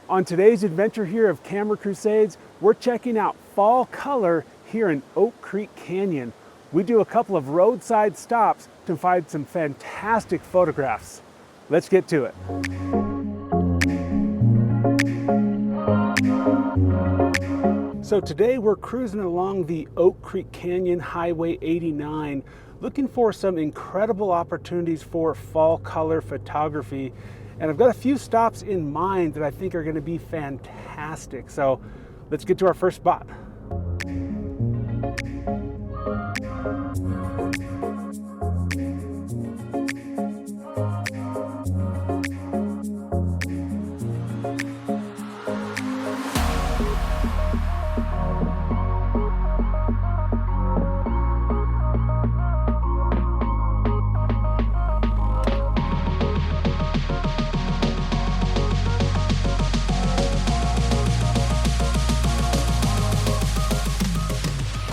On today's adventure here of Camera Crusades, we're checking out fall color here in Oak Creek Canyon. We do a couple of roadside stops to find some fantastic photographs. Let's get to it. So today we're cruising along the Oak Creek Canyon Highway 89, looking for some incredible opportunities for fall color photography. And I've got a few stops in mind that I think are going to be fantastic. So let's get to our first spot.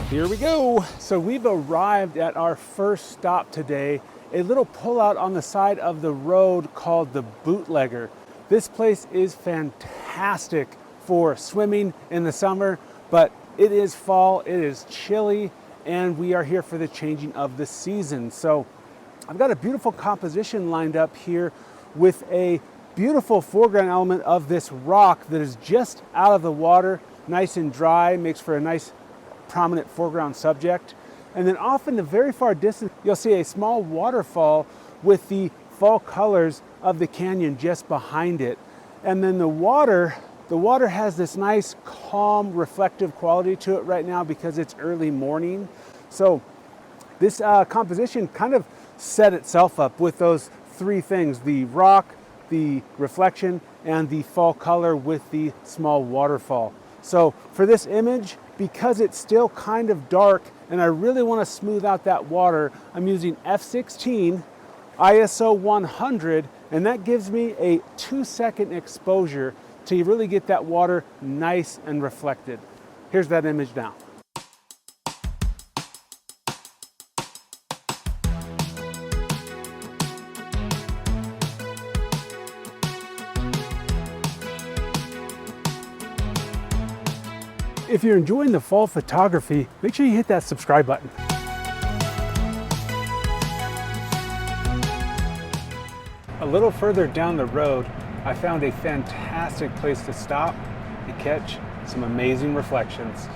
Here we go. So we've arrived at our first stop today, a little pullout on the side of the road called the Bootlegger. This place is fantastic for swimming in the summer, but it is fall, it is chilly, and we are here for the changing of the season. So I've got a beautiful composition lined up here with a beautiful foreground element of this rock that is just out of the water, nice and dry, makes for a nice prominent foreground subject. And then off in the very far distance, you'll see a small waterfall with the fall colors of the canyon just behind it. And then the water has this nice, calm, reflective quality to it right now because it's early morning. So this composition kind of set itself up with those three things: the rock, the reflection, and the fall color with the small waterfall. So for this image, because it's still kind of dark and I really want to smooth out that water, I'm using f/16, ISO 100, and that gives me a 2-second exposure to really get that water nice and reflected. Here's that image now. If you're enjoying the fall photography, make sure you hit that subscribe button. A little further down the road, I found a fantastic place to stop and catch some amazing reflections.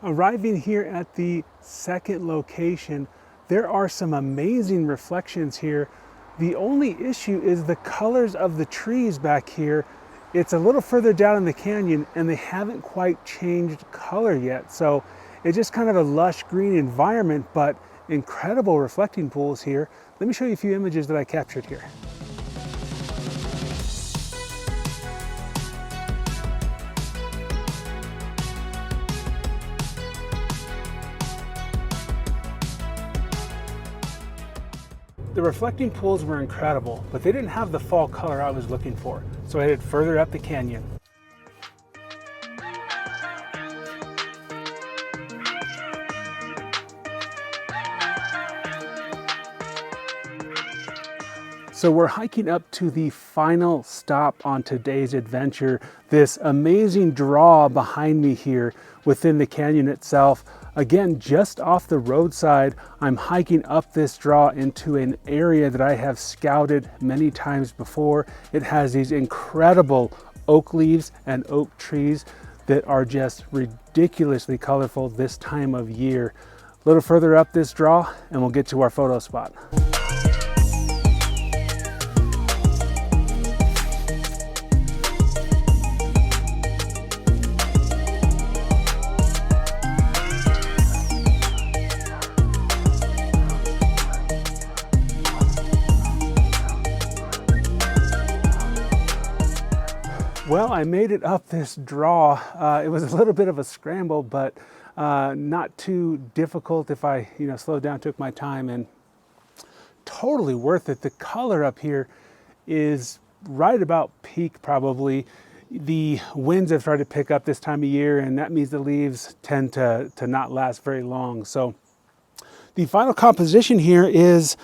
Arriving here at the second location, there are some amazing reflections here. The only issue is the colors of the trees back here. It's a little further down in the canyon and they haven't quite changed color yet. So it's just kind of a lush green environment, but incredible reflecting pools here. Let me show you a few images that I captured here. The reflecting pools were incredible, but they didn't have the fall color I was looking for, so I headed further up the canyon. So we're hiking up to the final stop on today's adventure, this amazing draw behind me here within the canyon itself. Again, just off the roadside, I'm hiking up this draw into an area that I have scouted many times before. It has these incredible oak leaves and oak trees that are just ridiculously colorful this time of year. A little further up this draw and we'll get to our photo spot. Well, I made it up this draw. It was a little bit of a scramble, but not too difficult if I, slowed down, took my time, and totally worth it. The color up here is right about peak probably. The winds have started to pick up this time of year, and that means the leaves tend to not last very long. So the final composition here is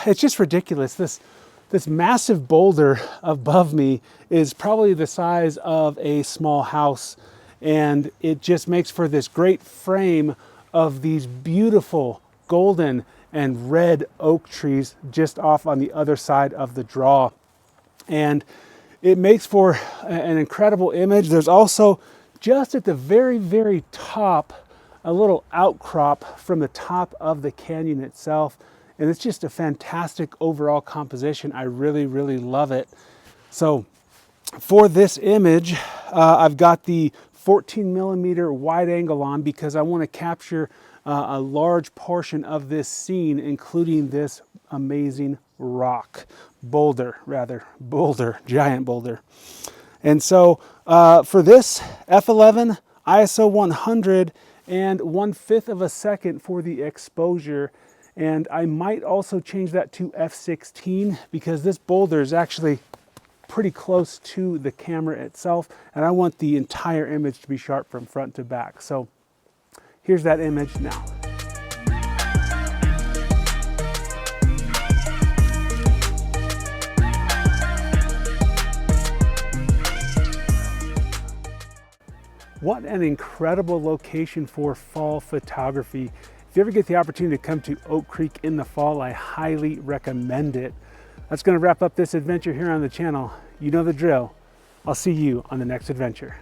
it's just ridiculous. This massive boulder above me is probably the size of a small house, and it just makes for this great frame of these beautiful golden and red oak trees just off on the other side of the draw. And it makes for an incredible image. There's also just at the very, very top, a little outcrop from the top of the canyon itself. And it's just a fantastic overall composition. I really, really love it. So for this image, I've got the 14 millimeter wide angle on because I want to capture a large portion of this scene, including this amazing rock, boulder, giant boulder. And so for this, f11, ISO 100, and 1/5 of a second for the exposure. And I might also change that to f16 because this boulder is actually pretty close to the camera itself, and I want the entire image to be sharp from front to back. So here's that image now. What an incredible location for fall photography. If you ever get the opportunity to come to Oak Creek in the fall, I highly recommend it. That's going to wrap up this adventure here on the channel. You know the drill. I'll see you on the next adventure.